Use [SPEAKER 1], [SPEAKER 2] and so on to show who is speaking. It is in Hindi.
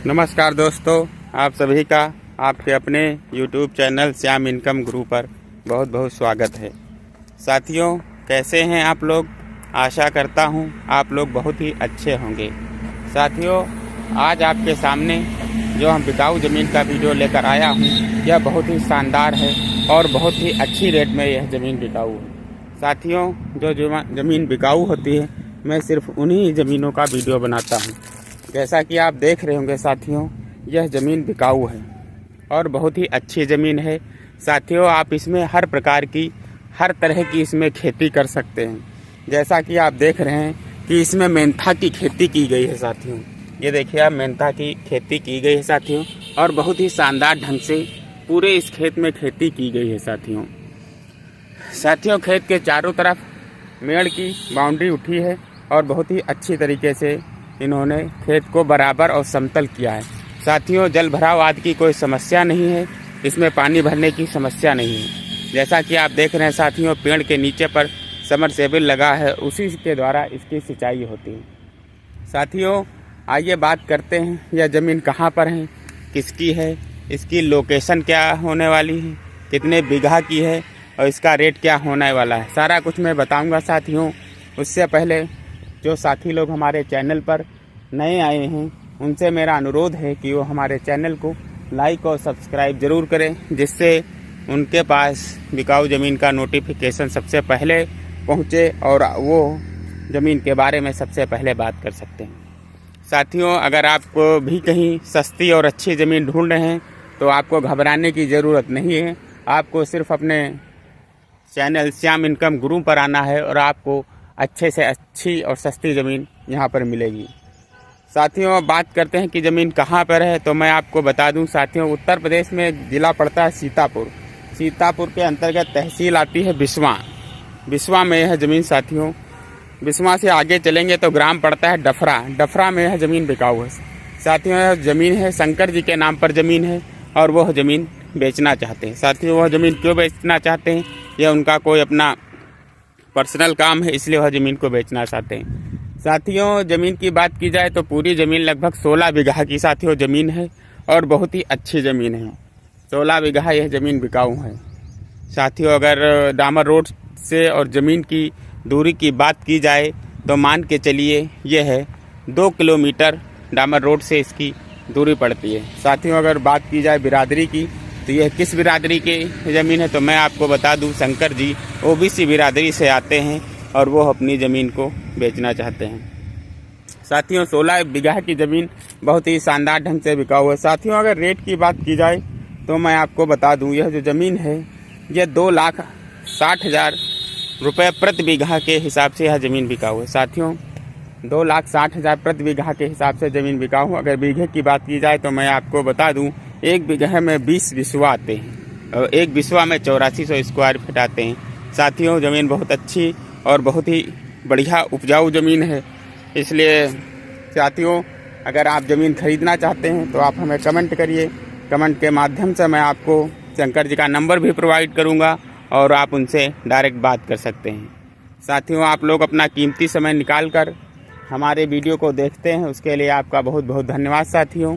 [SPEAKER 1] नमस्कार दोस्तों, आप सभी का आपके अपने YouTube चैनल श्याम इनकम गुरु पर बहुत बहुत स्वागत है। साथियों, कैसे हैं आप लोग? आशा करता हूं आप लोग बहुत ही अच्छे होंगे। साथियों, आज आपके सामने जो हम बिकाऊ ज़मीन का वीडियो लेकर आया हूं, यह बहुत ही शानदार है और बहुत ही अच्छी रेट में यह ज़मीन बिकाऊ है। साथियों, जो ज़मीन बिकाऊ होती है, मैं सिर्फ उन्हीं ज़मीनों का वीडियो बनाता हूं। जैसा कि आप देख रहे होंगे साथियों, यह ज़मीन बिकाऊ है और बहुत ही अच्छी ज़मीन है। साथियों, आप इसमें हर प्रकार की हर तरह की इसमें खेती कर सकते हैं। जैसा कि आप देख रहे हैं कि इसमें मेंथा की खेती की गई है। साथियों, ये देखिए आप, मेंथा की खेती की गई है साथियों, और बहुत ही शानदार ढंग से पूरे इस खेत में खेती की गई है। साथियों, खेत के चारों तरफ मेड़ की बाउंड्री उठी है और बहुत ही अच्छी तरीके से इन्होंने खेत को बराबर और समतल किया है। साथियों, जल भराव आदि की कोई समस्या नहीं है, इसमें पानी भरने की समस्या नहीं है। जैसा कि आप देख रहे हैं साथियों, पेड़ के नीचे पर समरसेबल लगा है, उसी के द्वारा इसकी सिंचाई होती है। साथियों, आइए बात करते हैं यह ज़मीन कहाँ पर है, किसकी है, इसकी लोकेशन क्या होने वाली है, कितने बीघा की है और इसका रेट क्या होने वाला है, सारा कुछ मैं बताऊँगा। साथियों, उससे पहले जो साथी लोग हमारे चैनल पर नए आए हैं, उनसे मेरा अनुरोध है कि वो हमारे चैनल को लाइक और सब्सक्राइब ज़रूर करें, जिससे उनके पास बिकाऊ ज़मीन का नोटिफिकेशन सबसे पहले पहुंचे और वो ज़मीन के बारे में सबसे पहले बात कर सकते हैं। साथियों, अगर आप भी कहीं सस्ती और अच्छी ज़मीन ढूंढ रहे हैं तो आपको घबराने की ज़रूरत नहीं है। आपको सिर्फ अपने चैनल श्याम इनकम गुरु पर आना है और आपको अच्छे से अच्छी और सस्ती ज़मीन यहाँ पर मिलेगी। साथियों, अब बात करते हैं कि ज़मीन कहाँ पर है, तो मैं आपको बता दूं साथियों, उत्तर प्रदेश में एक ज़िला पड़ता है सीतापुर। सीतापुर के अंतर्गत तहसील आती है बिस्वा। बिस्वा में यह ज़मीन साथियों, बिस्वा से आगे चलेंगे तो ग्राम पड़ता है डफरा। डफरा में यह ज़मीन बिकाऊ है। साथियों, यह ज़मीन है शंकर जी के नाम पर ज़मीन है और वह ज़मीन बेचना चाहते हैं। साथियों, वह ज़मीन क्यों बेचना चाहते हैं? यह उनका कोई अपना पर्सनल काम है, इसलिए वह ज़मीन को बेचना चाहते हैं। साथियों, ज़मीन की बात की जाए तो पूरी ज़मीन लगभग 16 बीघा की साथियों ज़मीन है और बहुत ही अच्छी ज़मीन है। 16 बीघा यह ज़मीन बिकाऊ है। साथियों, अगर डामर रोड से और ज़मीन की दूरी की बात की जाए तो मान के चलिए यह है 2 किलोमीटर डामर रोड से इसकी दूरी पड़ती है। साथियों, अगर बात की जाए बिरादरी की तो यह किस बिरादरी की ज़मीन है, तो मैं आपको बता दूं, शंकर जी ओबीसी बिरादरी से आते हैं और वो अपनी ज़मीन को बेचना चाहते हैं। साथियों, 16 बीघा की ज़मीन बहुत ही शानदार ढंग से बिकाऊ है। साथियों, अगर रेट की बात की जाए तो मैं आपको बता दूं, यह जो ज़मीन है यह 2,60,000 रुपये प्रति बीघा के हिसाब से यह ज़मीन बिकाऊ है। साथियों, 2,60,000 प्रति बीघा के हिसाब से ज़मीन बिकाऊ। अगर बीघे की बात की जाए तो मैं आपको बता दूं, एक बीघे में 20 बिस्वा आते हैं और एक बिस्वा में 8400 स्क्वायर फीट आते हैं। साथियों, ज़मीन बहुत अच्छी और बहुत ही बढ़िया उपजाऊ ज़मीन है। इसलिए साथियों, अगर आप ज़मीन खरीदना चाहते हैं तो आप हमें कमेंट करिए। कमेंट के माध्यम से मैं आपको शंकर जी का नंबर भी प्रोवाइड करूंगा और आप उनसे डायरेक्ट बात कर सकते हैं। साथियों, आप लोग अपना कीमती समय निकाल कर हमारे वीडियो को देखते हैं, उसके लिए आपका बहुत बहुत धन्यवाद। साथियों,